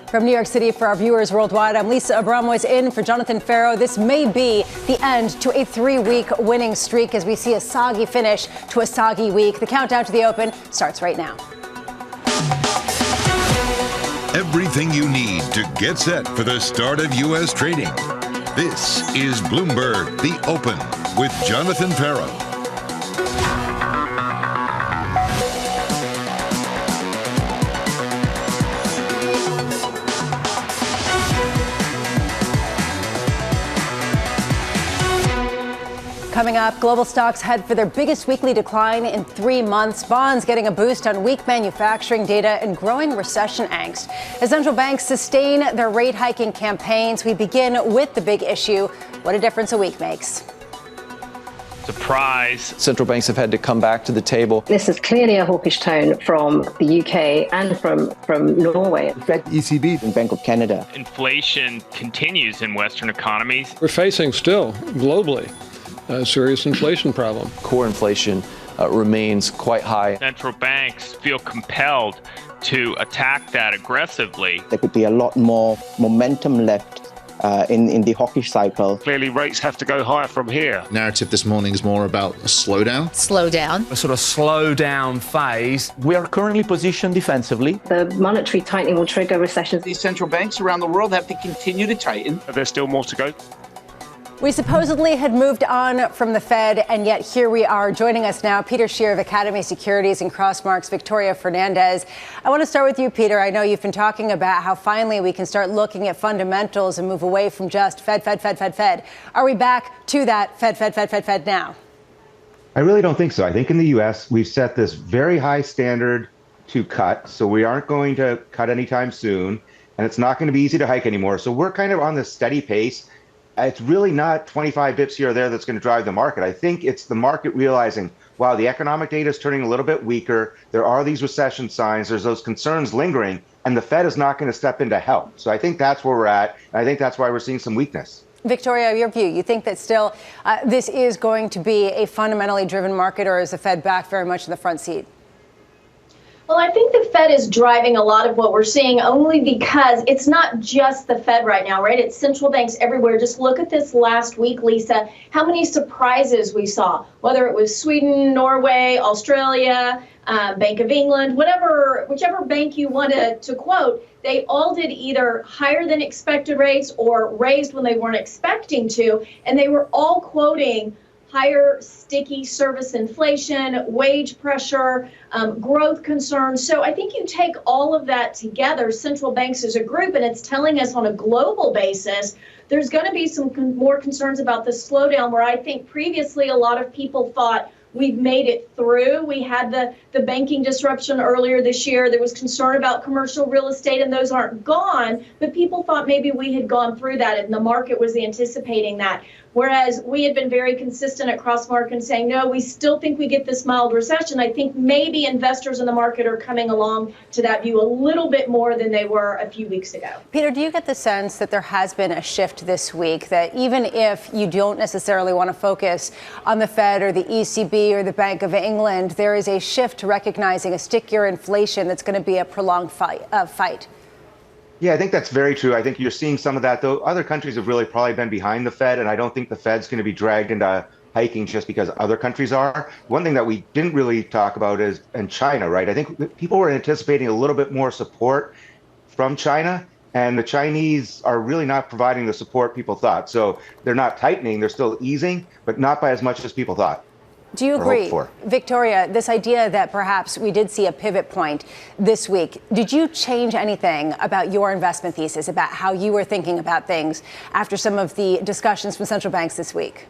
From New York City for our viewers worldwide, I'm Lisa Abramowicz in for Jonathan Farrow. This may be the end to a 3-week winning streak as we see a soggy finish to a soggy week. The countdown to the open starts right now. Everything you need to get set for the start of U.S. trading. This is Bloomberg, the Open with Jonathan Farrow. Coming up, global stocks head for their biggest weekly decline in 3 months. Bonds getting a boost on weak manufacturing data and growing recession angst. As central banks sustain their rate hiking campaigns, we begin with the big issue. What a difference a week makes. Surprise. Central banks have had to come back to the table. This is clearly a hawkish tone from the UK and from Norway. Fed, ECB, and Bank of Canada. Inflation continues in Western economies. We're facing still globally a serious inflation problem. Core inflation remains quite high. Central banks feel compelled to attack that aggressively. There could be a lot more momentum left in the hawkish cycle. Clearly, rates have to go higher from here. Narrative this morning is more about a slowdown. A sort of slowdown phase. We are currently positioned defensively. The monetary tightening will trigger recessions. These central banks around the world have to continue to tighten. There's still more to go. We supposedly had moved on from the Fed, and yet here we are. Joining us now, Peter Shear of Academy Securities and Crossmark's Victoria Fernandez. I want to start with you, Peter. I know you've been talking about how finally we can start looking at fundamentals and move away from just Fed. Are we back to that Fed now? I really don't think so. I think in the U.S., we've set this very high standard to cut, so we aren't going to cut anytime soon, and it's not going to be easy to hike anymore. So we're kind of on this steady pace. It's really not 25 bips here or there that's going to drive the market. I think it's the market realizing, wow, the economic data is turning a little bit weaker. There are these recession signs. There's those concerns lingering, and the Fed is not going to step in to help. So I think that's where we're at, and I think that's why we're seeing some weakness. Victoria, your view, you think that still this is going to be a fundamentally driven market, or is the Fed back very much in the front seat? Well, I think the Fed is driving a lot of what we're seeing only because it's not just the Fed right now, right? It's central banks everywhere. Just look at this last week, Lisa, how many surprises we saw, whether it was Sweden, Norway, Australia, Bank of England, whichever bank you want to quote, they all did either higher than expected rates or raised when they weren't expecting to. And they were all quoting higher sticky service inflation, wage pressure, growth concerns. So I think you take all of that together, central banks as a group, and it's telling us on a global basis, there's going to be some more concerns about the slowdown where I think previously a lot of people thought we've made it through. We had the banking disruption earlier this year. There was concern about commercial real estate, and those aren't gone. But people thought maybe we had gone through that, and the market was anticipating that. Whereas we had been very consistent at Crossmark and saying, no, we still think we get this mild recession. I think maybe investors in the market are coming along to that view a little bit more than they were a few weeks ago. Peter, do you get the sense that there has been a shift this week, that even if you don't necessarily want to focus on the Fed or the ECB or the Bank of England, there is a shift to recognizing a stickier inflation that's going to be a prolonged fight? Yeah, I think that's very true. I think you're seeing some of that, though. Other countries have really probably been behind the Fed, and I don't think the Fed's going to be dragged into hiking just because other countries are. One thing that we didn't really talk about is in China, right? I think people were anticipating a little bit more support from China, and the Chinese are really not providing the support people thought. So they're not tightening, they're still easing, but not by as much as people thought. Do you agree, Victoria, this idea that perhaps we did see a pivot point this week? Did you change anything about your investment thesis, about how you were thinking about things after some of the discussions from central banks this week?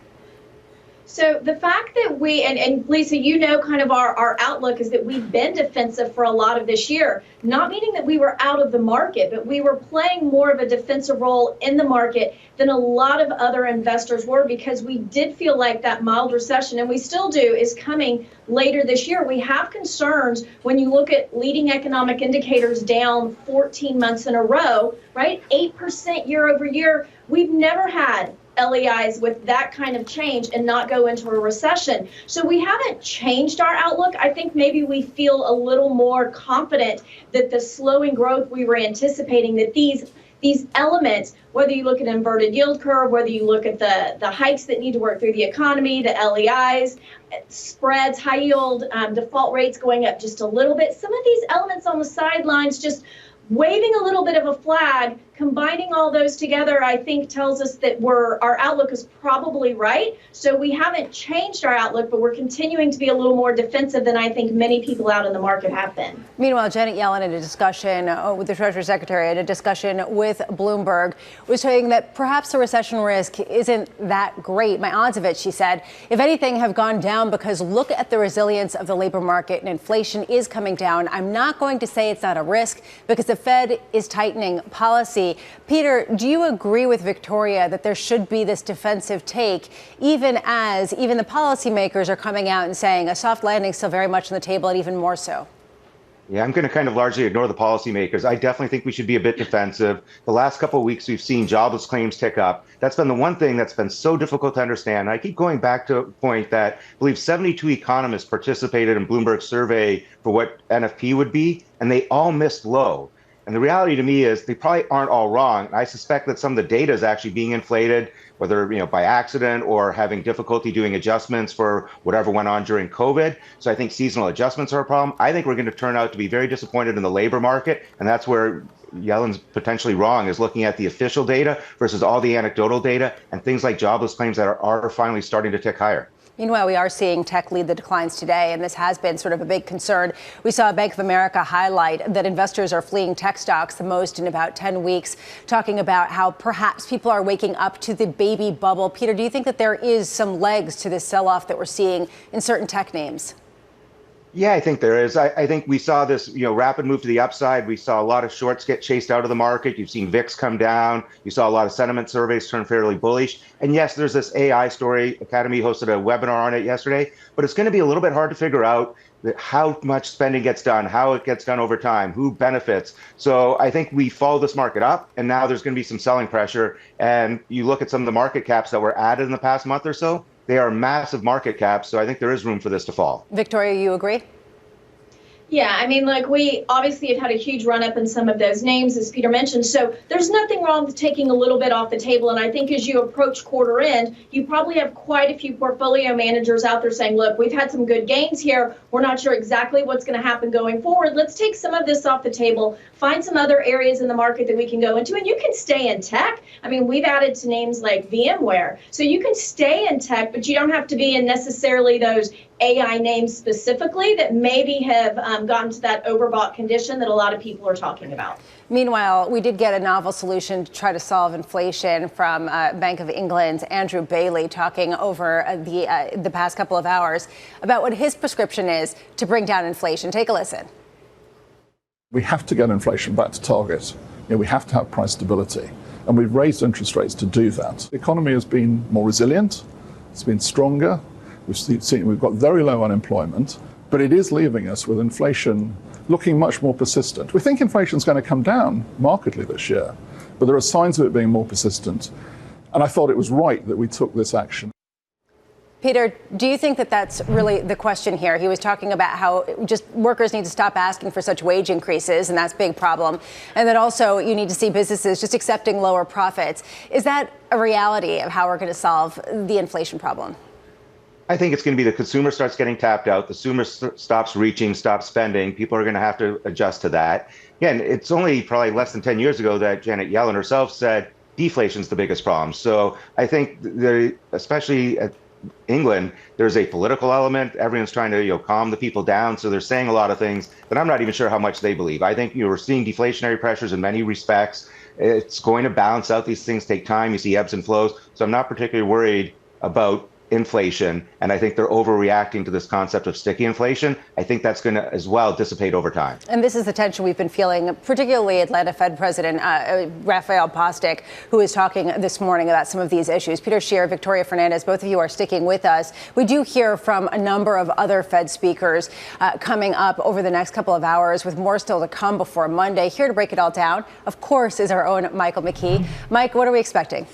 So the fact that we, and Lisa, you know, kind of our outlook is that we've been defensive for a lot of this year, not meaning that we were out of the market, but we were playing more of a defensive role in the market than a lot of other investors were, because we did feel like that mild recession, and we still do, is coming later this year. We have concerns when you look at leading economic indicators down 14 months in a row, right? 8% year over year. We've never had LEIs with that kind of change and not go into a recession. So we haven't changed our outlook. I think maybe we feel a little more confident that the slowing growth we were anticipating, that these elements, whether you look at inverted yield curve, whether you look at the hikes that need to work through the economy, the LEIs, spreads, high yield, default rates going up just a little bit. Some of these elements on the sidelines just waving a little bit of a flag, combining all those together, I think tells us that our outlook is probably right. So we haven't changed our outlook, but we're continuing to be a little more defensive than I think many people out in the market have been. Meanwhile, Janet Yellen, in a discussion with the Treasury Secretary, in a discussion with Bloomberg, was saying that perhaps the recession risk isn't that great. My odds of it, she said, if anything, have gone down because look at the resilience of the labor market and inflation is coming down. I'm not going to say it's not a risk because the Fed is tightening policy. Peter, do you agree with Victoria that there should be this defensive take, even as the policymakers are coming out and saying a soft landing is still very much on the table and even more so? Yeah, I'm going to kind of largely ignore the policymakers. I definitely think we should be a bit defensive. The last couple of weeks, we've seen jobless claims tick up. That's been the one thing that's been so difficult to understand. I keep going back to a point that I believe 72 economists participated in Bloomberg's survey for what NFP would be, and they all missed low. And the reality to me is they probably aren't all wrong. I suspect that some of the data is actually being inflated, whether by accident or having difficulty doing adjustments for whatever went on during COVID. So I think seasonal adjustments are a problem. I think we're going to turn out to be very disappointed in the labor market. And that's where Yellen's potentially wrong, is looking at the official data versus all the anecdotal data and things like jobless claims that are finally starting to tick higher. Meanwhile, we are seeing tech lead the declines today, and this has been sort of a big concern. We saw Bank of America highlight that investors are fleeing tech stocks the most in about 10 weeks, talking about how perhaps people are waking up to the baby bubble. Peter, do you think that there is some legs to this sell-off that we're seeing in certain tech names? Yeah, I think there is. I think we saw this, rapid move to the upside. We saw a lot of shorts get chased out of the market. You've seen VIX come down. You saw a lot of sentiment surveys turn fairly bullish. And yes, there's this AI story. Academy hosted a webinar on it yesterday, but it's going to be a little bit hard to figure out how much spending gets done, how it gets done over time, who benefits. So I think we follow this market up, and now there's going to be some selling pressure. And you look at some of the market caps that were added in the past month or so, they are massive market caps, so I think there is room for this to fall. Victoria, you agree? Yeah, I mean, look, we obviously have had a huge run up in some of those names, as Peter mentioned. So there's nothing wrong with taking a little bit off the table. And I think as you approach quarter end, you probably have quite a few portfolio managers out there saying, look, we've had some good gains here. We're not sure exactly what's going to happen going forward. Let's take some of this off the table, find some other areas in the market that we can go into. And you can stay in tech. I mean, we've added to names like VMware. So you can stay in tech, but you don't have to be in necessarily those AI names specifically that maybe have gotten to that overbought condition that a lot of people are talking about. Meanwhile, we did get a novel solution to try to solve inflation from Bank of England's Andrew Bailey, talking over the past couple of hours about what his prescription is to bring down inflation. Take a listen. We have to get inflation back to target. We have to have price stability. And we've raised interest rates to do that. The economy has been more resilient. It's been stronger. We've got very low unemployment, but it is leaving us with inflation looking much more persistent. We think inflation is going to come down markedly this year, but there are signs of it being more persistent. And I thought it was right that we took this action. Peter, do you think that that's really the question here? He was talking about how just workers need to stop asking for such wage increases, and that's a big problem. And that also you need to see businesses just accepting lower profits. Is that a reality of how we're going to solve the inflation problem? I think it's going to be the consumer starts getting tapped out. The consumer stops reaching, stops spending. People are going to have to adjust to that. Again, it's only probably less than 10 years ago that Janet Yellen herself said deflation's the biggest problem. So I think especially at England, there's a political element. Everyone's trying to calm the people down. So they're saying a lot of things that I'm not even sure how much they believe. I think we're seeing deflationary pressures in many respects. It's going to balance out. These things take time. You see ebbs and flows. So I'm not particularly worried about inflation, and I think they're overreacting to this concept of sticky inflation. I think that's going to as well dissipate over time. And this is the tension we've been feeling, particularly Atlanta Fed President Raphael Bostic, who is talking this morning about some of these issues. Peter Scheer, Victoria Fernandez, both of you are sticking with us. We do hear from a number of other Fed speakers coming up over the next couple of hours, with more still to come before Monday. Here to break it all down, of course, is our own Michael McKee. Mike, what are we expecting?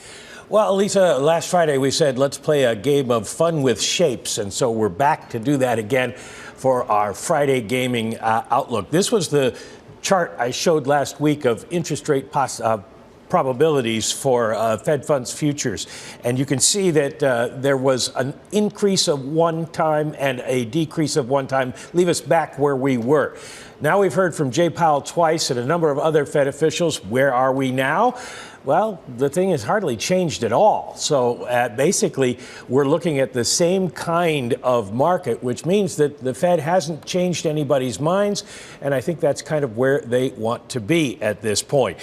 Well, Lisa, last Friday we said let's play a game of fun with shapes, and so we're back to do that again for our Friday gaming outlook. This was the chart I showed last week of interest rate probabilities for Fed funds futures. And you can see that there was an increase of one time and a decrease of one time, leave us back where we were. Now we've heard from Jay Powell twice and a number of other Fed officials. Where are we now? Well, the thing has hardly changed at all. So basically, we're looking at the same kind of market, which means that the Fed hasn't changed anybody's minds. And I think that's kind of where they want to be at this point.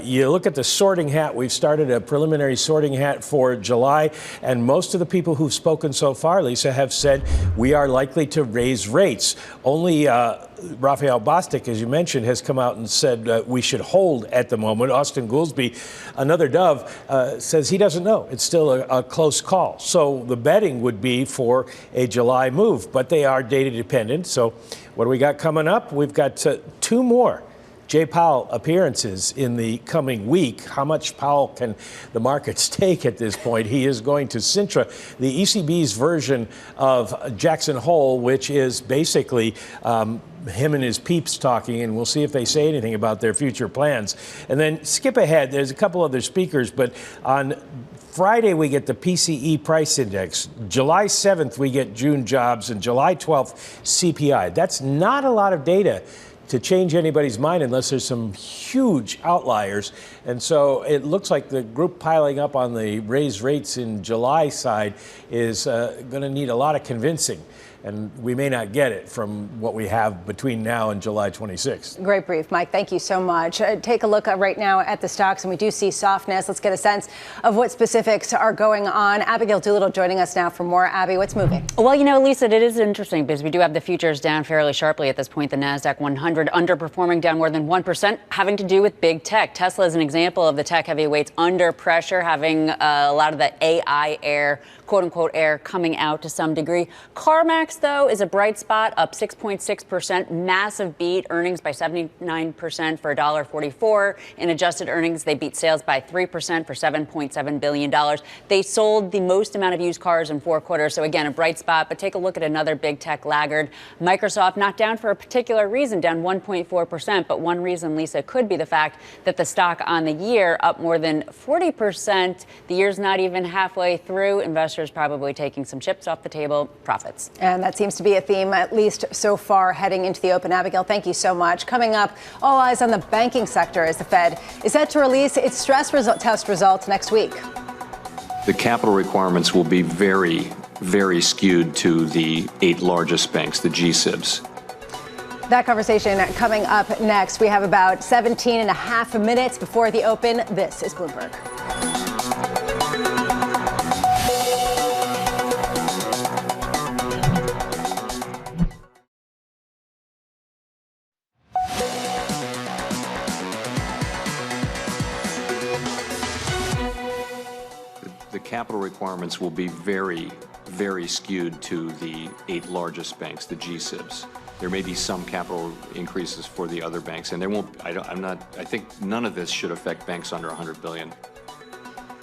You look at the sorting hat. We've started a preliminary sorting hat for July. And most of the people who've spoken so far, Lisa, have said we are likely to raise rates. Only Raphael Bostic, as you mentioned, has come out and said we should hold at the moment. Austin Goolsbee, another dove, says he doesn't know. It's still a close call. So the betting would be for a July move, but they are data dependent. So what do we got coming up? We've got two more Jay Powell appearances in the coming week. How much Powell can the markets take at this point? He is going to Sintra, the ECB's version of Jackson Hole, which is basically him and his peeps talking, and we'll see if they say anything about their future plans. And then skip ahead, there's a couple other speakers, but on Friday, we get the PCE price index. July 7th, we get June jobs, and July 12th, CPI. That's not a lot of data to change anybody's mind unless there's some huge outliers. And so it looks like the group piling up on the raised rates in July side is going to need a lot of convincing. And we may not get it from what we have between now and July 26th. Great brief, Mike. Thank you so much. Take a look right now at the stocks, and we do see softness. Let's get a sense of what specifics are going on. Abigail Doolittle joining us now for more. Abby, what's moving? Well, you know, Lisa, it is interesting because we do have the futures down fairly sharply at this point. The NASDAQ 100 underperforming, down more than 1%, having to do with big tech. Tesla is an example of the tech heavyweights under pressure, having a lot of the AI air, quote unquote, air coming out to some degree. CarMax, though, is a bright spot, up 6.6%. Massive beat, earnings by 79% for $1.44. In adjusted earnings, they beat sales by 3% for $7.7 billion. They sold the most amount of used cars in 4 quarters. So again, a bright spot. But take a look at another big tech laggard. Microsoft not down for a particular reason, down 1.4%. But one reason, Lisa, could be the fact that the stock on the year up more than 40%. The year's not even halfway through. Investors probably taking some chips off the table, profits. And that seems to be a theme, at least so far, heading into the open. Abigail, thank you so much. Coming up, all eyes on the banking sector as the Fed is set to release its stress test results next week. The capital requirements will be very, very skewed to the 8 largest banks, the G-SIBs. That conversation coming up next. We have about 17 and a half minutes before the open. This is Bloomberg. The capital requirements will be very, very skewed to the 8 largest banks, the G-SIBs. There may be some capital increases for the other banks, and there won't. I think none of this should affect banks under 100 billion.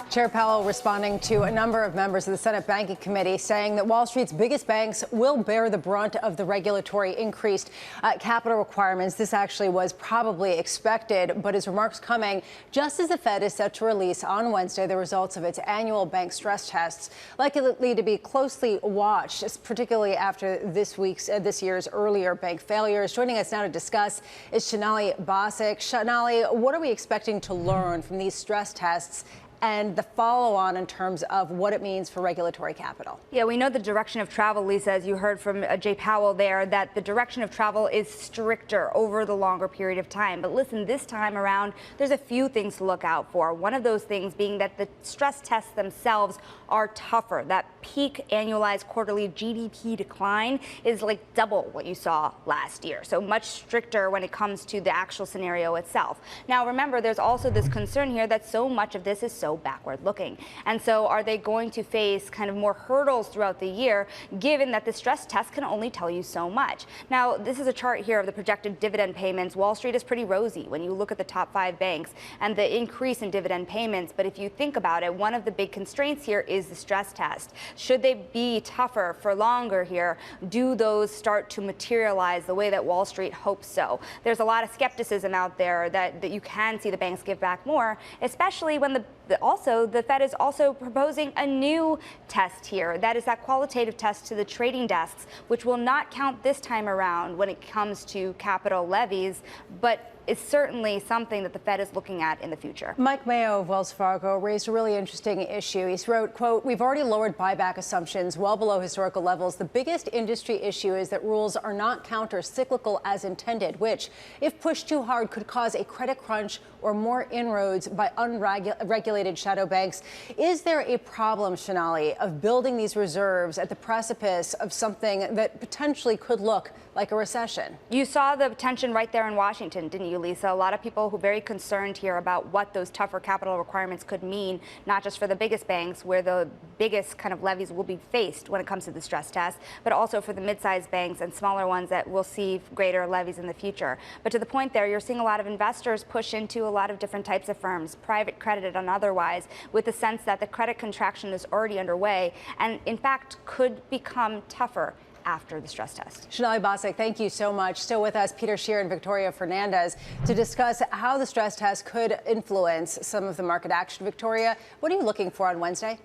Chair Powell responding to a number of members of the Senate Banking Committee saying that Wall Street's biggest banks will bear the brunt of the regulatory increased capital requirements. This actually was probably expected, but his remarks coming just as the Fed is set to release on Wednesday the results of its annual bank stress tests, likely to be closely watched, particularly after this year's earlier bank failures. Joining us now to discuss is Sonali Basak. Sonali, what are we expecting to learn from these stress tests and the follow-on in terms of what it means for regulatory capital? Yeah, we know the direction of travel, Lisa, as you heard from Jay Powell there, that the direction of travel is stricter over the longer period of time. But listen, this time around, there's a few things to look out for. One of those things being that the stress tests themselves are tougher. That peak annualized quarterly GDP decline is like double what you saw last year. So much stricter when it comes to the actual scenario itself. Now, remember, there's also this concern here that so much of this is so so backward looking. And so are they going to face kind of more hurdles throughout the year, given that the stress test can only tell you so much? Now, this is a chart here of the projected dividend payments. Wall Street is pretty rosy when you look at the top 5 banks and the increase in dividend payments. But if you think about it, one of the big constraints here is the stress test. Should they be tougher for longer here? Do those start to materialize the way that Wall Street hopes so? There's a lot of skepticism out there that you can see the banks give back more, especially when the Fed is also proposing a new test here. That is that qualitative test to the trading desks, which will not count this time around when it comes to capital levies, but is certainly something that the Fed is looking at in the future. Mike Mayo of Wells Fargo raised a really interesting issue. He wrote, quote, "We've already lowered buyback assumptions well below historical levels. The biggest industry issue is that rules are not counter-cyclical as intended, which, if pushed too hard, could cause a credit crunch or more inroads by unregulated shadow banks." Is there a problem, Shonali, of building these reserves at the precipice of something that potentially could look like a recession? You saw the tension right there in Washington, didn't you, Lisa? A lot of people who are very concerned here about what those tougher capital requirements could mean, not just for the biggest banks, where the biggest kind of levies will be faced when it comes to the stress test, but also for the mid-sized banks and smaller ones that will see greater levies in the future. But to the point there, you're seeing a lot of investors push into a lot of different types of firms, private credit and otherwise, with the sense that the credit contraction is already underway and, in fact, could become tougher after the stress test. Shonali Basak, thank you so much. Still with us, Peter Scheer and Victoria Fernandez to discuss how the stress test could influence some of the market action. Victoria, what are you looking for on Wednesday?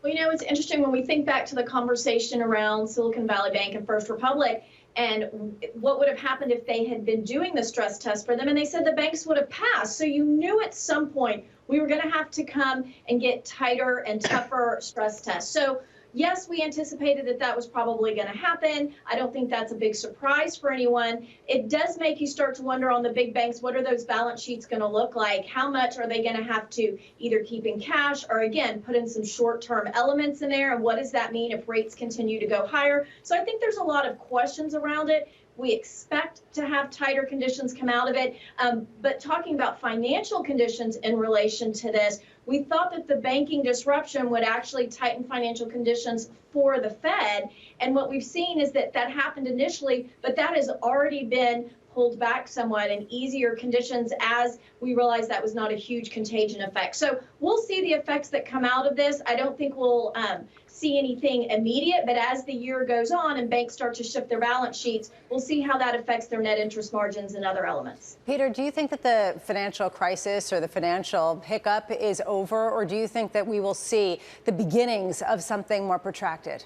Well, it's interesting when we think back to the conversation around Silicon Valley Bank and First Republic and what would have happened if they had been doing the stress test for them. And they said the banks would have passed. So you knew at some point we were going to have to come and get tighter and tougher stress tests. So yes, we anticipated that was probably going to happen. I don't think that's a big surprise for anyone. It does make you start to wonder on the big banks, what are those balance sheets going to look like? How much are they going to have to either keep in cash or, again, put in some short-term elements in there? And what does that mean if rates continue to go higher? So I think there's a lot of questions around it. We expect to have tighter conditions come out of it. But talking about financial conditions in relation to this, we thought that the banking disruption would actually tighten financial conditions for the Fed. And what we've seen is that happened initially, but that has already been pulled back somewhat in easier conditions as we realize that was not a huge contagion effect. So we'll see the effects that come out of this. I don't think we'll see anything immediate, but as the year goes on and banks start to shift their balance sheets, we'll see how that affects their net interest margins and other elements. Peter, do you think that the financial crisis or the financial hiccup is over, or do you think that we will see the beginnings of something more protracted?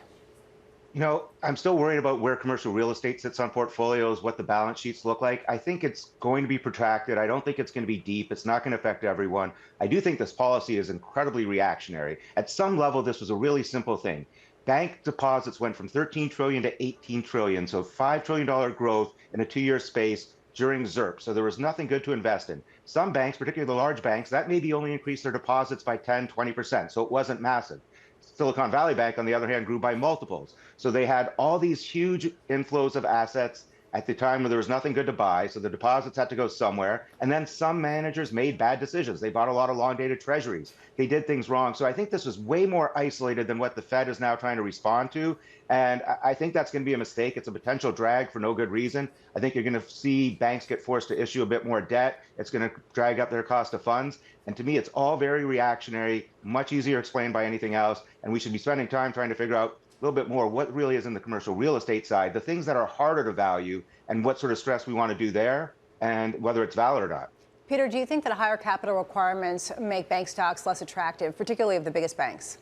I'm still worried about where commercial real estate sits on portfolios, what the balance sheets look like. I think it's going to be protracted. I don't think it's going to be deep. It's not going to affect everyone. I do think this policy is incredibly reactionary. At some level, this was a really simple thing. Bank deposits went from 13 trillion to 18 trillion, so $5 trillion growth in a 2-year space during ZIRP. So there was nothing good to invest in. Some banks, particularly the large banks, that maybe only increased their deposits by 10, 20%. So it wasn't massive. Silicon Valley Bank, on the other hand, grew by multiples. So they had all these huge inflows of assets at the time where there was nothing good to buy. So the deposits had to go somewhere. And then some managers made bad decisions. They bought a lot of long-dated treasuries. They did things wrong. So I think this was way more isolated than what the Fed is now trying to respond to. And I think that's going to be a mistake. It's a potential drag for no good reason. I think you're going to see banks get forced to issue a bit more debt. It's going to drag up their cost of funds. And to me, it's all very reactionary, much easier explained by anything else. And we should be spending time trying to figure out a little bit more what really is in the commercial real estate side, the things that are harder to value, and what sort of stress we want to do there, and whether it's valid or not. Peter, do you think that higher capital requirements make bank stocks less attractive, particularly of the biggest banks?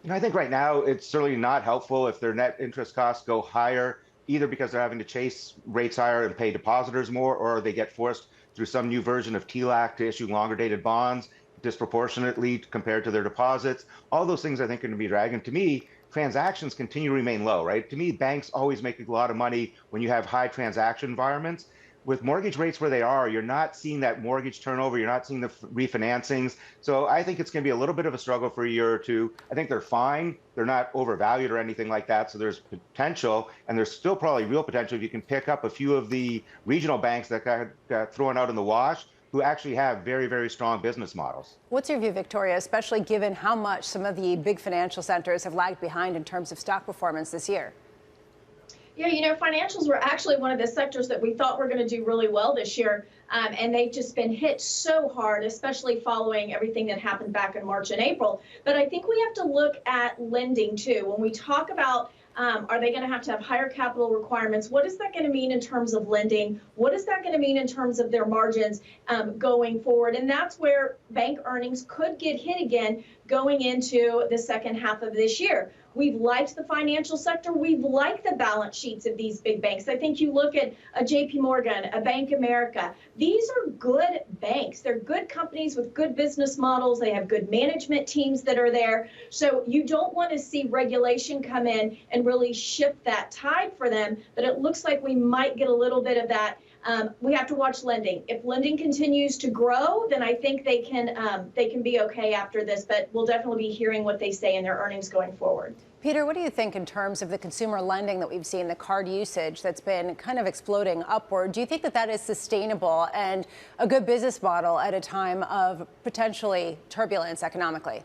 I think right now it's certainly not helpful if their net interest costs go higher, either because they're having to chase rates higher and pay depositors more, or they get forced through some new version of TLAC to issue longer dated bonds disproportionately compared to their deposits. All those things I think are going to be dragging. To me, transactions continue to remain low, right? To me, banks always make a lot of money when you have high transaction environments. With mortgage rates where they are, you're not seeing that mortgage turnover. You're not seeing the refinancings. So I think it's going to be a little bit of a struggle for a year or two. I think they're fine. They're not overvalued or anything like that. So there's potential, and there's still probably real potential if you can pick up a few of the regional banks that got thrown out in the wash. who actually have very, very strong business models. What's your view, Victoria, especially given how much some of the big financial centers have lagged behind in terms of stock performance this year? Yeah, financials were actually one of the sectors that we thought were going to do really well this year. And they've just been hit so hard, especially following everything that happened back in March and April. But I think we have to look at lending, too. When we talk about are they going to have higher capital requirements? What is that going to mean in terms of lending? What is that going to mean in terms of their margins going forward? And that's where bank earnings could get hit again going into the second half of this year. We've liked the financial sector. We've liked the balance sheets of these big banks. I think you look at a JP Morgan, a Bank America. These are good banks. They're good companies with good business models. They have good management teams that are there. So you don't want to see regulation come in and really shift that tide for them. But it looks like we might get a little bit of that. We have to watch lending. If lending continues to grow, then I think they can be okay after this. But we'll definitely be hearing what they say in their earnings going forward. Peter, what do you think in terms of the consumer lending that we've seen, the card usage that's been kind of exploding upward? Do you think that that is sustainable and a good business model at a time of potentially turbulence economically?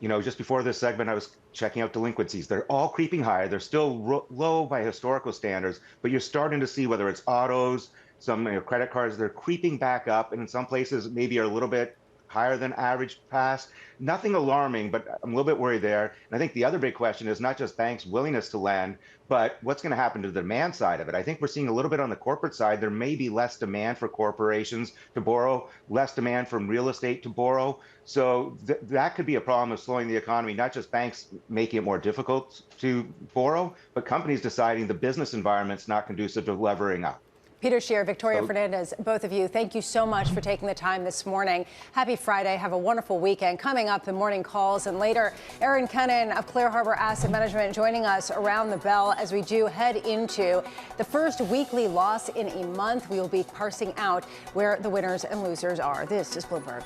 Just before this segment, I was checking out delinquencies. They're all creeping higher. They're still low by historical standards, but you're starting to see whether it's autos, some credit cards, they're creeping back up, and in some places maybe are a little bit higher than average past. Nothing alarming, but I'm a little bit worried there. And I think the other big question is not just banks' willingness to lend, but what's going to happen to the demand side of it. I think we're seeing a little bit on the corporate side. There may be less demand for corporations to borrow, less demand from real estate to borrow. So that could be a problem of slowing the economy, not just banks making it more difficult to borrow, but companies deciding the business environment's not conducive to levering up. Peter Scheer, Victoria Fernandez, both of you, thank you so much for taking the time this morning. Happy Friday. Have a wonderful weekend. Coming up, the morning calls, and later, Aaron Kennan of Clear Harbor Asset Management joining us around the bell as we do head into the first weekly loss in a month. We will be parsing out where the winners and losers are. This is Bloomberg.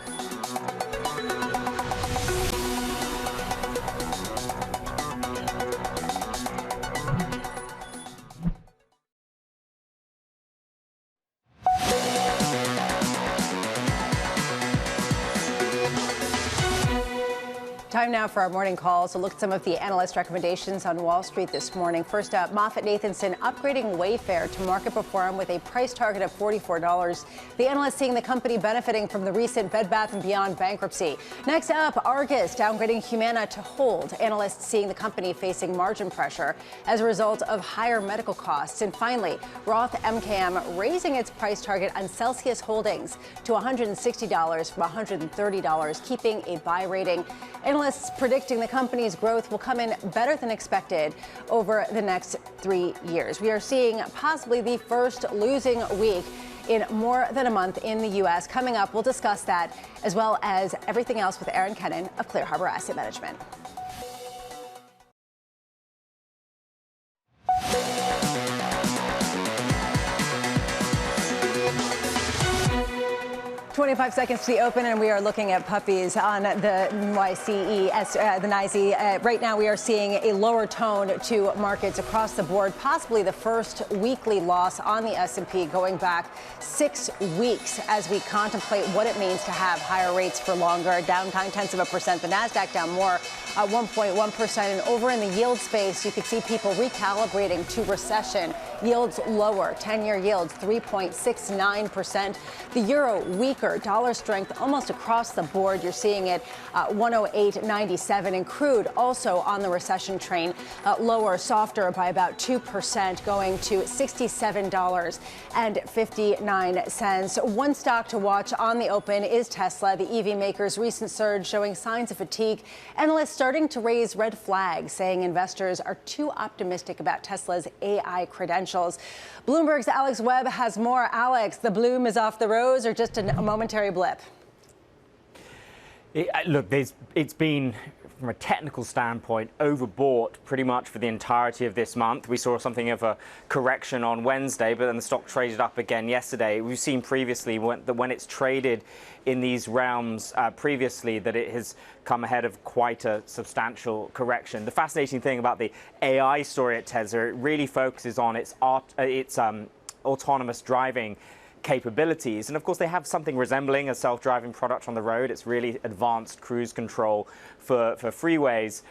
Time now for our morning call. So look at some of the analyst recommendations on Wall Street this morning. First up, MoffettNathanson upgrading Wayfair to market perform with a price target of $44. The analyst seeing the company benefiting from the recent Bed Bath & Beyond bankruptcy. Next up, Argus downgrading Humana to hold. Analysts seeing the company facing margin pressure as a result of higher medical costs. And finally, Roth MKM raising its price target on Celsius Holdings to $160 from $130, keeping a buy rating. Analysts predicting the company's growth will come in better than expected over the next 3 years. We are seeing possibly the first losing week in more than a month in the U.S. Coming up, we'll discuss that as well as everything else with Aaron Kennan of Clear Harbor Asset Management. 25 seconds to the open, and we are looking at puppies on the NYSE. Right now, we are seeing a lower tone to markets across the board, possibly the first weekly loss on the S&P going back 6 weeks as we contemplate what it means to have higher rates for longer. Down 0.9%. The NASDAQ down more, 1.1%. And over in the yield space, you could see people recalibrating to recession. Yields lower, 10-year yields 3.69%. The euro weaker, dollar strength almost across the board. You're seeing it 108.97. And crude also on the recession train, lower, softer by about 2%, going to $67.59. One stock to watch on the open is Tesla. The EV maker's recent surge showing signs of fatigue. Analysts starting to raise red flags, saying investors are too optimistic about Tesla's AI credentials. Bloomberg's Alex Webb has more. Alex, the bloom is off the rose or just a momentary blip? Look, it's been, from a technical standpoint, overbought pretty much for the entirety of this month. We saw something of a correction on Wednesday, but then the stock traded up again yesterday. We've seen previously when it's traded in these realms previously that it has come ahead of quite a substantial correction. The fascinating thing about the AI story at Tesla, it really focuses on its autonomous driving capabilities. And of course, they have something resembling a self-driving product on the road. It's really advanced cruise control for freeways.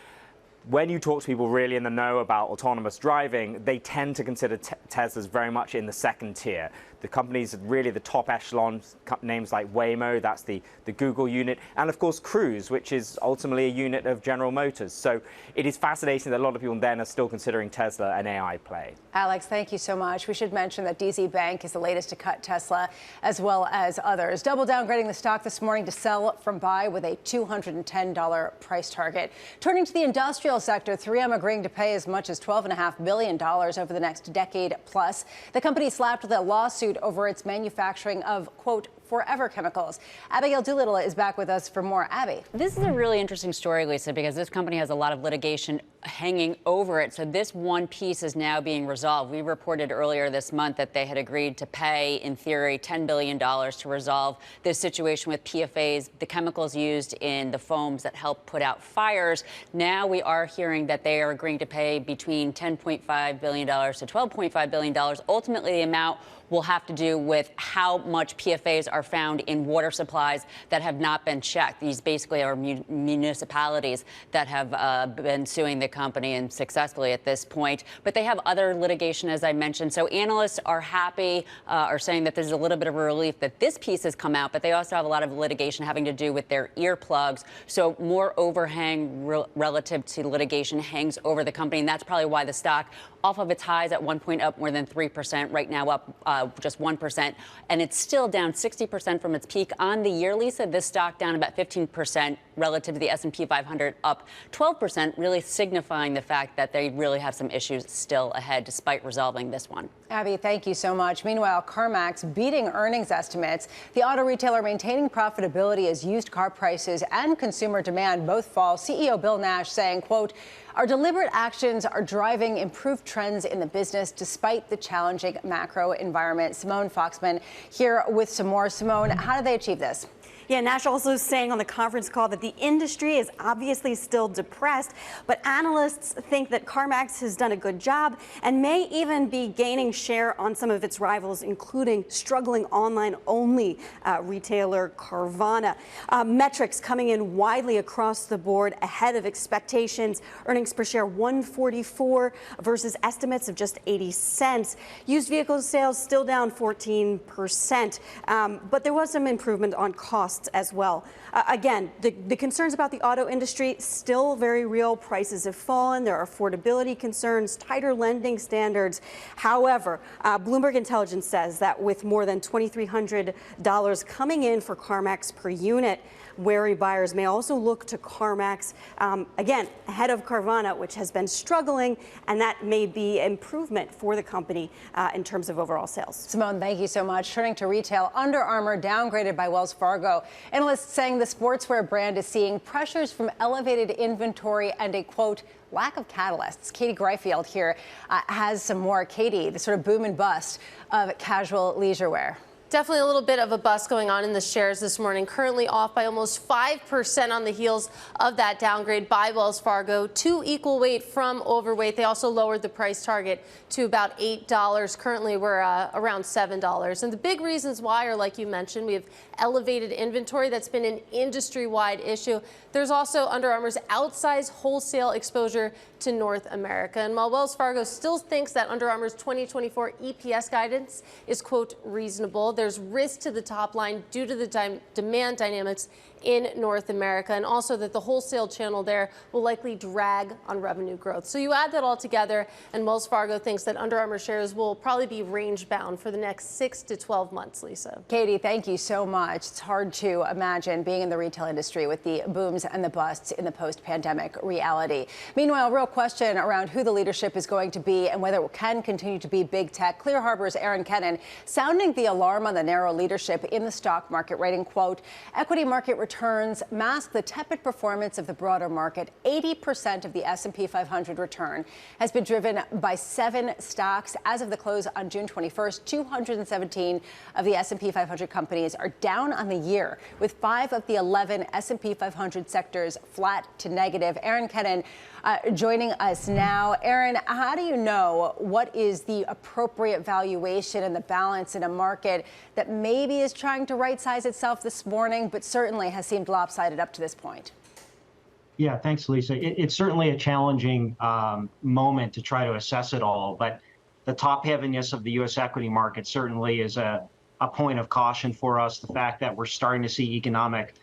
When you talk to people really in the know about autonomous driving, they tend to consider Teslas very much in the second tier. The companies, really the top echelon, names like Waymo, that's the Google unit, and of course Cruise, which is ultimately a unit of General Motors. So it is fascinating that a lot of people then are still considering Tesla an AI play. Alex, thank you so much. We should mention that DZ Bank is the latest to cut Tesla, as well as others. Double downgrading the stock this morning to sell from buy with a $210 price target. Turning to the industrial sector, 3M agreeing to pay as much as $12.5 billion over the next decade plus. The company slapped with a lawsuit over its manufacturing of, quote, forever chemicals. Abigail Doolittle is back with us for more. Abby. This is a really interesting story, Lisa, because this company has a lot of litigation hanging over it. So this one piece is now being resolved. We reported earlier this month that they had agreed to pay, in theory, $10 billion to resolve this situation with PFAS, the chemicals used in the foams that help put out fires. Now we are hearing that they are agreeing to pay between $10.5 billion to $12.5 billion. Ultimately, the amount will have to do with how much PFAS are found in water supplies that have not been checked. These basically are municipalities that have been suing the company, and successfully at this point. But they have other litigation, as I mentioned. So analysts are happy, are saying that there's a little bit of a relief that this piece has come out, but they also have a lot of litigation having to do with their earplugs. So more overhang relative to litigation hangs over the company, and that's probably why the stock, off of its highs at one point up more than 3%, right now up just 1%, and it's still down 60% from its peak on the year. Lisa, this stock down about 15% relative to the S&P 500, up 12%, really signifying the fact that they really have some issues still ahead despite resolving this one. Abby, thank you so much. Meanwhile, CarMax beating earnings estimates. The auto retailer maintaining profitability as used car prices and consumer demand both fall. CEO Bill Nash saying, quote, our deliberate actions are driving improved trends in the business despite the challenging macro environment. Simone Foxman here with some more. Simone, how did they achieve this? Yeah, Nash also saying on the conference call that the industry is obviously still depressed, but analysts think that CarMax has done a good job and may even be gaining share on some of its rivals, including struggling online-only retailer Carvana. Metrics coming in widely across the board ahead of expectations. Earnings per share $1.44 versus estimates of just 80 cents. Used vehicle sales still down 14%, but there was some improvement on costs as well. Again, the concerns about the auto industry still very real. Prices have fallen. There are affordability concerns, tighter lending standards. However, Bloomberg Intelligence says that with more than $2,300 coming in for CarMax per unit, wary buyers may also look to CarMax, again, ahead of Carvana, which has been struggling, and that may be improvement for the company in terms of overall sales. Simone, thank you so much. Turning to retail, Under Armour downgraded by Wells Fargo. Analysts saying the sportswear brand is seeing pressures from elevated inventory and a, quote, lack of catalysts. Katie Greifield here has some more. Katie, the sort of boom and bust of casual leisure wear. Definitely a little bit of a bust going on in the shares this morning, currently off by almost 5% on the heels of that downgrade by Wells Fargo to equal weight from overweight. They also lowered the price target to about $8. Currently, we're around $7. And the big reasons why are, like you mentioned, we have elevated inventory. That's been an industry-wide issue. There's also Under Armour's outsized wholesale exposure to North America. And while Wells Fargo still thinks that Under Armour's 2024 EPS guidance is, quote, reasonable, there's risk to the top line due to the demand dynamics in North America, and also that the wholesale channel there will likely drag on revenue growth. So you add that all together, and Wells Fargo thinks that Under Armour shares will probably be range bound for the next 6 to 12 months, Lisa. Katie, thank you so much. It's hard to imagine being in the retail industry with the booms and the busts in the post-pandemic reality. Meanwhile, real question around who the leadership is going to be and whether it can continue to be big tech. Clear Harbor's Aaron Kennan sounding the alarm on the narrow leadership in the stock market, writing, quote, equity market returns returns mask the tepid performance of the broader market. 80% of the S&P 500 return has been driven by 7 stocks. As of the close on June 21st, 217 of the S&P 500 companies are down on the year, with 5 of the 11 S&P 500 sectors flat to negative. Aaron Kennan joining us now. Aaron, how do you know what is the appropriate valuation and the balance in a market that maybe is trying to right-size itself this morning, but certainly has seemed lopsided up to this point? Yeah, thanks, Lisa. It's certainly a challenging moment to try to assess it all, but the top-heaviness of the U.S. equity market certainly is a point of caution for us. The fact that we're starting to see economic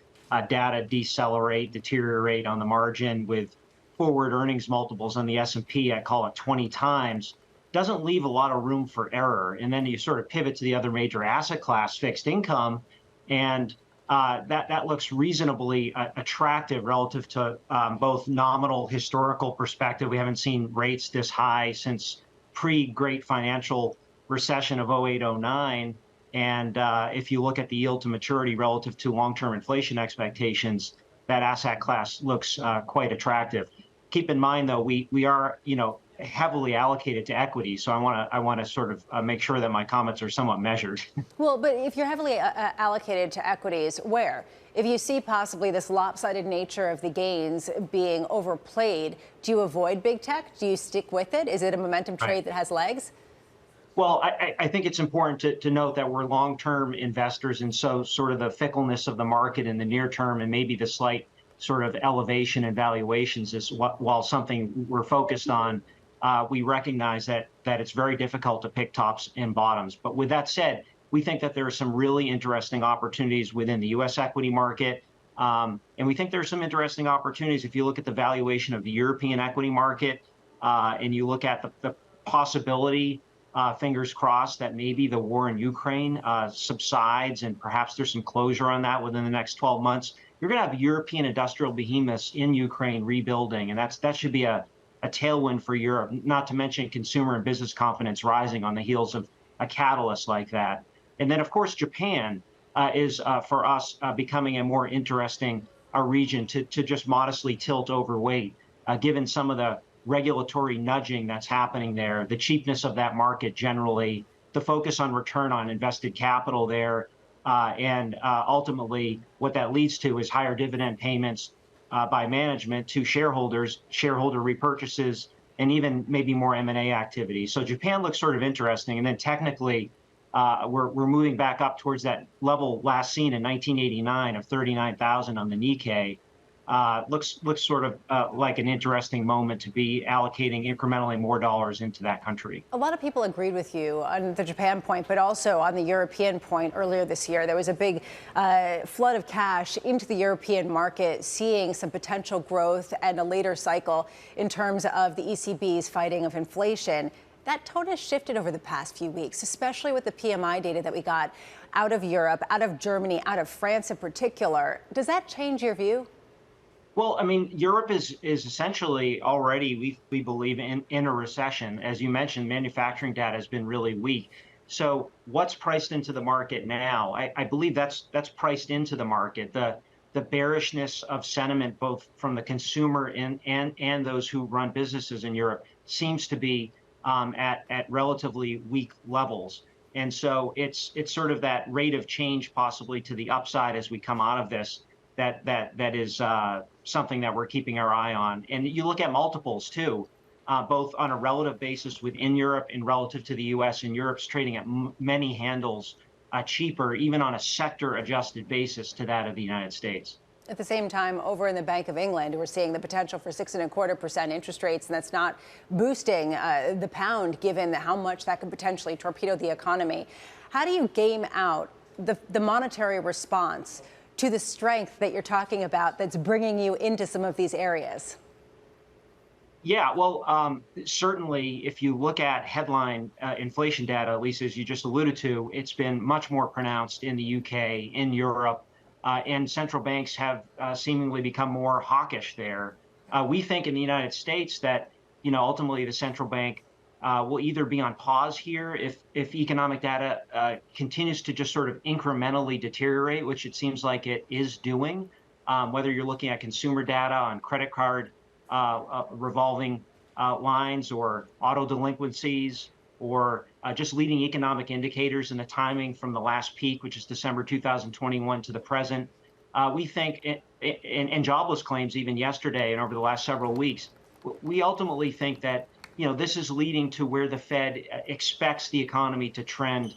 data deteriorate on the margin with forward earnings multiples on the S&P, I call it 20 times, doesn't leave a lot of room for error. And then you sort of pivot to the other major asset class, fixed income, and that looks reasonably attractive relative to both nominal historical perspective. We haven't seen rates this high since pre-great financial recession of 08-09. And if you look at the yield to maturity relative to long-term inflation expectations, that asset class looks quite attractive. Keep in mind, though, we are, heavily allocated to equity. So I want to sort of make sure that my comments are somewhat measured. Well, but if you're heavily allocated to equities, where? If you see possibly this lopsided nature of the gains being overplayed, do you avoid big tech? Do you stick with it? Is it a momentum trade that has legs? Well, I think it's important to note that we're long-term investors, and so sort of the fickleness of the market in the near term and maybe the slight sort of elevation in valuations is while something we're focused on. We recognize that it's very difficult to pick tops and bottoms. But with that said, we think that there are some really interesting opportunities within the U.S. equity market. And we think there are some interesting opportunities if you look at the valuation of the European equity market and you look at the possibility, fingers crossed, that maybe the war in Ukraine subsides and perhaps there's some closure on that within the next 12 months. You're going to have European industrial behemoths in Ukraine rebuilding, and that should be a tailwind for Europe, not to mention consumer and business confidence rising on the heels of a catalyst like that. And then, of course, Japan is, for us, becoming a more interesting region to just modestly tilt overweight, given some of the regulatory nudging that's happening there, the cheapness of that market generally, the focus on return on invested capital there, and ultimately what that leads to is higher dividend payments by management to shareholders, shareholder repurchases, and even maybe more M&A activity. So Japan looks sort of interesting. And then technically, we're moving back up towards that level last seen in 1989 of 39,000 on the Nikkei. Looks sort of like an interesting moment to be allocating incrementally more dollars into that country. A lot of people agreed with you on the Japan point, but also on the European point earlier this year. There was a big flood of cash into the European market, seeing some potential growth and a later cycle in terms of the ECB's fighting of inflation. That tone has shifted over the past few weeks, especially with the PMI data that we got out of Europe, out of Germany, out of France in particular. Does that change your view? Well, I mean, Europe is essentially already, we believe, in a recession. As you mentioned, manufacturing data has been really weak. So what's priced into the market now? I believe that's priced into the market. The bearishness of sentiment, both from the consumer and those who run businesses in Europe, seems to be at relatively weak levels. And so it's sort of that rate of change possibly to the upside as we come out of this that is something that we're keeping our eye on. And you look at multiples, too, both on a relative basis within Europe and relative to the U.S. And Europe's trading at many handles cheaper, even on a sector-adjusted basis to that of the United States. At the same time, over in the Bank of England, we're seeing the potential for 6.25% interest rates, and that's not boosting the pound, given how much that could potentially torpedo the economy. How do you game out the monetary response to the strength that you're talking about that's bringing you into some of these areas? Yeah, well, certainly if you look at headline inflation data, Lisa, as you just alluded to, it's been much more pronounced in the UK, in Europe, and central banks have seemingly become more hawkish there. We think in the United States that, ultimately the central bank will either be on pause here if economic data continues to just sort of incrementally deteriorate, which it seems like it is doing, whether you're looking at consumer data on credit card revolving lines or auto delinquencies or just leading economic indicators and the timing from the last peak, which is December 2021 to the present. We think, and jobless claims even yesterday and over the last several weeks, we ultimately think that this is leading to where the Fed expects the economy to trend,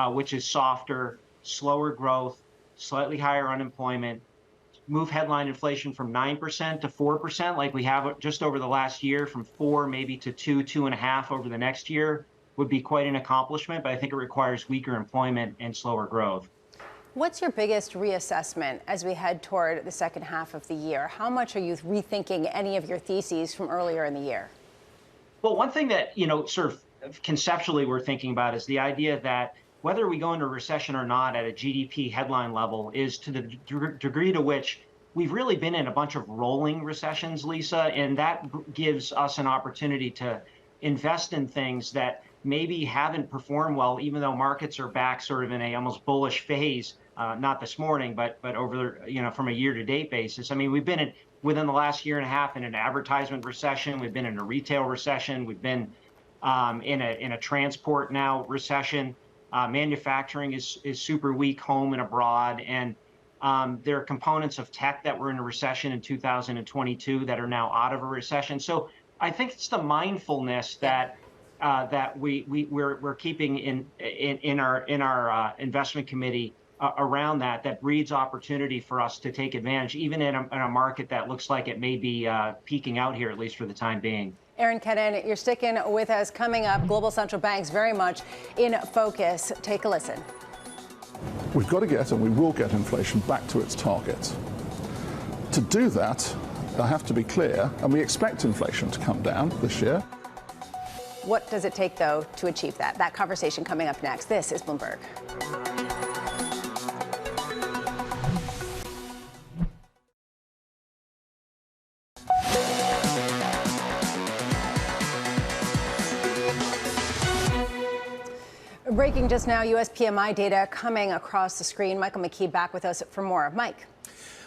which is softer, slower growth, slightly higher unemployment, move headline inflation from 9% to 4%, like we have just over the last year, from 4 maybe to 2.5 over the next year, would be quite an accomplishment. But I think it requires weaker employment and slower growth. What's your biggest reassessment as we head toward the second half of the year? How much are you rethinking any of your theses from earlier in the year? Well, one thing that, sort of conceptually we're thinking about is the idea that whether we go into a recession or not at a GDP headline level is to the degree to which we've really been in a bunch of rolling recessions, Lisa, and that gives us an opportunity to invest in things that maybe haven't performed well, even though markets are back sort of in a almost bullish phase, not this morning, but over, from a year-to-date basis. I mean, we've been within the last year and a half in an advertisement recession. We've been in a retail recession. We've been in a transport now recession. Manufacturing is super weak, home and abroad. And there are components of tech that were in a recession in 2022 that are now out of a recession. So I think it's the mindfulness that we're keeping in our investment committee around that breeds opportunity for us to take advantage, even in a market that looks like it may be peaking out here, at least for the time being. Aaron Kennan, you're sticking with us. Coming up, global central banks very much in focus. Take a listen. We've got to get, and we will get, inflation back to its target. To do that, I have to be clear, and we expect inflation to come down this year. What does it take, though, to achieve that? That conversation coming up next. This is Bloomberg. Breaking just now, U.S. PMI data coming across the screen. Michael McKee back with us for more. Mike.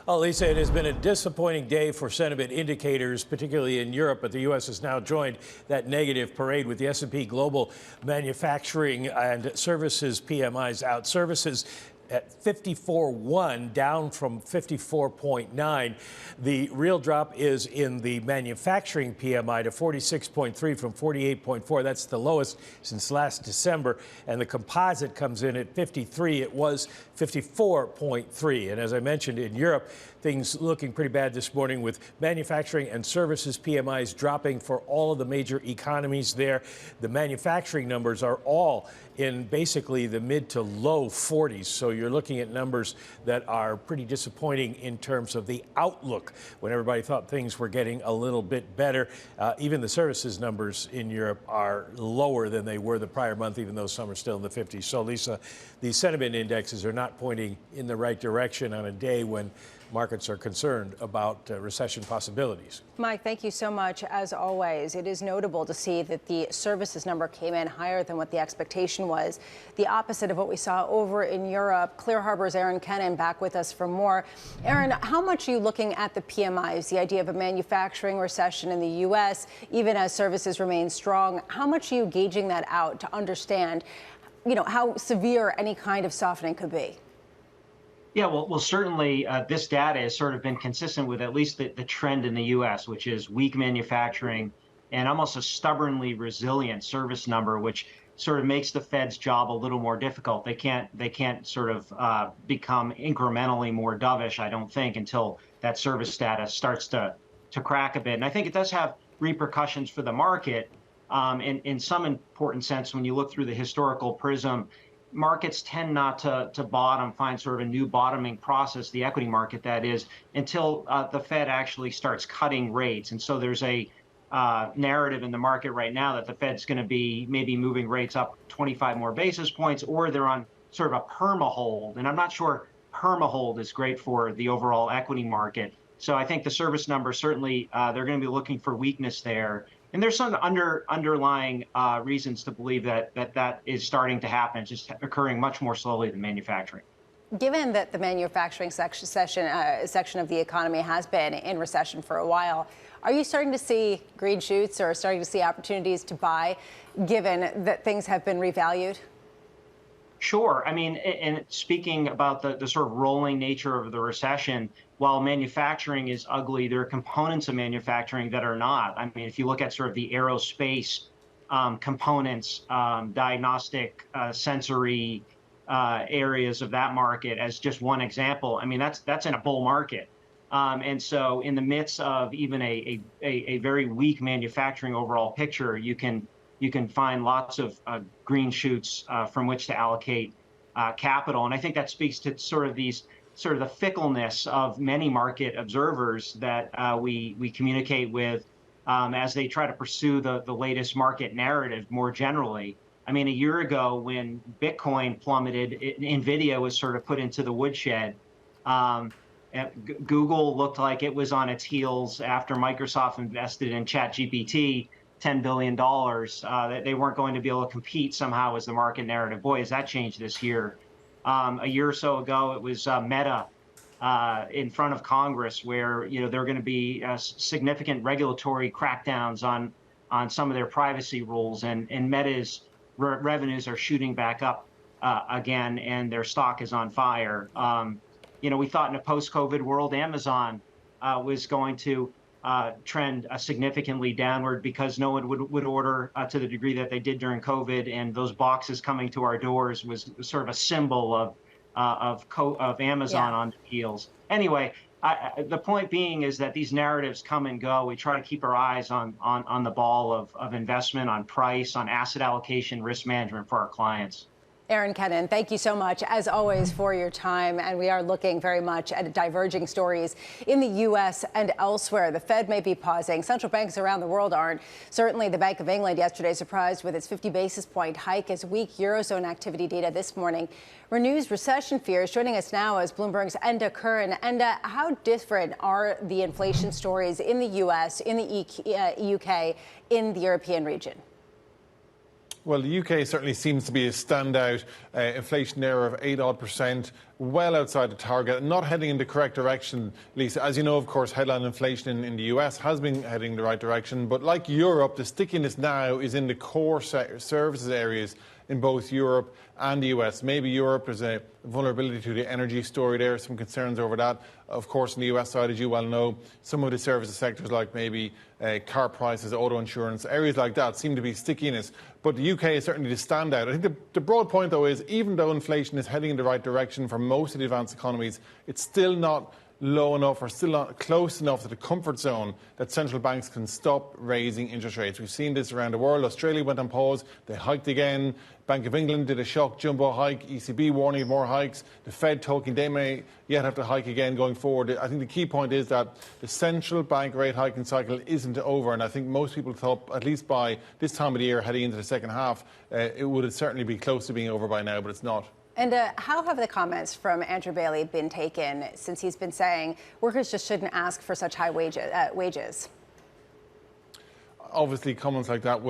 Well, Lisa, it has been a disappointing day for sentiment indicators, particularly in Europe, but the U.S. has now joined that negative parade with the S&P Global Manufacturing and Services PMIs out. Services at 54.1, down from 54.9. The real drop is in the manufacturing PMI to 46.3 from 48.4. That's the lowest since last December. And the composite comes in at 53. It was 54.3. And as I mentioned, in Europe, things looking pretty bad this morning with manufacturing and services PMIs dropping for all of the major economies there. The manufacturing numbers are all in basically the mid to low 40s. So you're looking at numbers that are pretty disappointing in terms of the outlook when everybody thought things were getting a little bit better. Even the services numbers in Europe are lower than they were the prior month, even though some are still in the 50s. So, Lisa, these sentiment indexes are not pointing in the right direction on a day when markets are concerned about recession possibilities. Mike, thank you so much. As always, it is notable to see that the services number came in higher than what the expectation was. The opposite of what we saw over in Europe. Clear Harbor's Aaron Kennan back with us for more. Aaron, how much are you looking at the PMIs, the idea of a manufacturing recession in the U.S., even as services remain strong? How much are you gauging that out to understand, how severe any kind of softening could be? Yeah, well, certainly this data has sort of been consistent with at least the trend in the U.S., which is weak manufacturing and almost a stubbornly resilient service number, which sort of makes the Fed's job a little more difficult. They can't sort of become incrementally more dovish, I don't think, until that service data starts to crack a bit. And I think it does have repercussions for the market in some important sense. When you look through the historical prism, markets tend not to bottom, find sort of a new bottoming process, the equity market that is, until the Fed actually starts cutting rates. And so there's a narrative in the market right now that the Fed's going to be maybe moving rates up 25 more basis points, or they're on sort of a perma hold. And I'm not sure perma hold is great for the overall equity market. So I think the service numbers, certainly they're going to be looking for weakness there. And there's some underlying reasons to believe that is starting to happen. It's just occurring much more slowly than manufacturing. given that the manufacturing section of the economy has been in recession for a while, are you starting to see green shoots or starting to see opportunities to buy, given that things have been revalued? Sure. I mean, and speaking about the sort of rolling nature of the recession, while manufacturing is ugly, there are components of manufacturing that are not. I mean, if you look at sort of the aerospace components, diagnostic, sensory areas of that market as just one example, I mean, that's in a bull market. And so in the midst of even a very weak manufacturing overall picture, you can find lots of green shoots from which to allocate capital. And I think that speaks to sort of the fickleness of many market observers that we communicate with as they try to pursue the latest market narrative more generally. I mean, a year ago when Bitcoin plummeted, NVIDIA was sort of put into the woodshed. Google looked like it was on its heels after Microsoft invested in ChatGPT $10 billion, that they weren't going to be able to compete somehow as the market narrative. Boy, has that changed this year. A year or so ago, it was Meta in front of Congress, where there are going to be significant regulatory crackdowns on some of their privacy rules, and Meta's revenues are shooting back up again, and their stock is on fire. We thought in a post-COVID world, Amazon was going to trend significantly downward because no one would order to the degree that they did during COVID, and those boxes coming to our doors was sort of a symbol of Amazon on the heels. Anyway, the point being is that these narratives come and go. We try to keep our eyes on the ball of investment, on price, on asset allocation, risk management for our clients. Aaron Kennan, thank you so much, as always, for your time. And we are looking very much at diverging stories in the U.S. and elsewhere. The Fed may be pausing. Central banks around the world aren't. Certainly, the Bank of England yesterday surprised with its 50 basis point hike as weak Eurozone activity data this morning renews recession fears. Joining us now is Bloomberg's Enda Curran. Enda, how different are the inflation stories in the U.S., in the UK, in the European region? Well, the UK certainly seems to be a standout. Inflation there of 8-odd%, well outside the target, not heading in the correct direction, Lisa. As you know, of course, headline inflation in the US has been heading in the right direction. But like Europe, the stickiness now is in the core services areas in both Europe and the US. Maybe Europe is a vulnerability to the energy story there, some concerns over that. Of course, on the US side, as you well know, some of the services sectors like maybe car prices, auto insurance, areas like that seem to be stickiness. But the UK is certainly the standout. I think the broad point, though, is even though inflation is heading in the right direction for most of the advanced economies, it's still not low enough or still not close enough to the comfort zone that central banks can stop raising interest rates. We've seen this around the world. Australia went on pause. They hiked again. Bank of England did a shock jumbo hike. ECB warning of more hikes. The Fed talking they may yet have to hike again going forward. I think the key point is that the central bank rate hiking cycle isn't over. And I think most people thought, at least by this time of the year, heading into the second half, it would certainly be close to being over by now, but it's not. And how have the comments from Andrew Bailey been taken since he's been saying workers just shouldn't ask for such high wages? Obviously, comments like that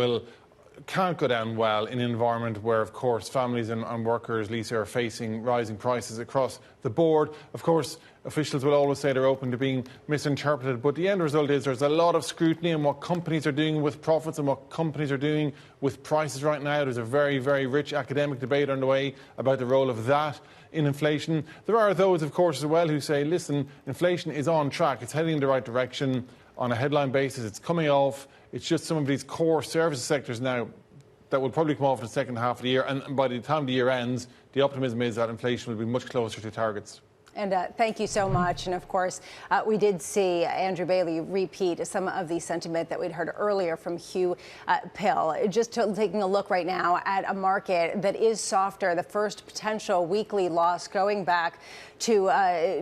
can't go down well in an environment where, of course, families and workers, Lisa, are facing rising prices across the board. Of course, officials will always say they're open to being misinterpreted, but the end result is there's a lot of scrutiny on what companies are doing with profits and what companies are doing with prices right now. There's a very, very rich academic debate underway about the role of that in inflation. There are those, of course, as well who say, listen, inflation is on track. It's heading in the right direction on a headline basis. It's coming off. It's just some of these core services sectors now that will probably come off in the second half of the year. And by the time the year ends, the optimism is that inflation will be much closer to targets. And thank you so much. And of course, we did see Andrew Bailey repeat some of the sentiment that we'd heard earlier from Hugh Pill. Just taking a look right now at a market that is softer, the first potential weekly loss going back to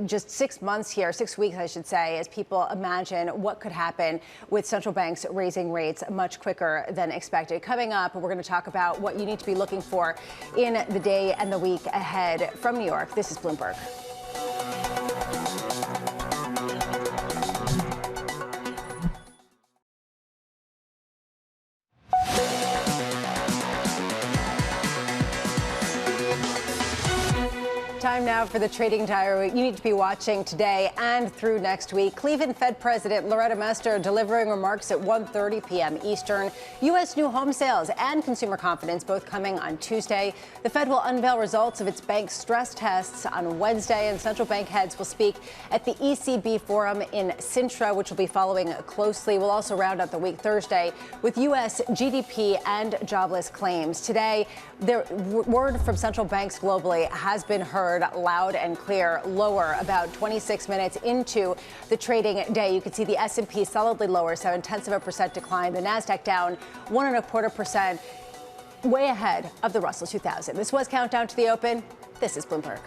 just 6 months here, 6 weeks, I should say, as people imagine what could happen with central banks raising rates much quicker than expected. Coming up, we're going to talk about what you need to be looking for in the day and the week ahead. From New York, this is Bloomberg. Time now for the trading diary you need to be watching today and through next week. Cleveland Fed President Loretta Mester delivering remarks at 1:30 p.m. Eastern. U.S. new home sales and consumer confidence both coming on Tuesday. The Fed will unveil results of its bank stress tests on Wednesday, and central bank heads will speak at the ECB forum in Sintra, which will be following closely. We'll also round out the week Thursday with U.S. GDP and jobless claims. Today, the word from central banks globally has been heard loud and clear, lower about 26 minutes into the trading day. You can see the S&P solidly lower, 0.7% decline. The Nasdaq down 1.25%, way ahead of the Russell 2000. This was Countdown to the Open. This is Bloomberg.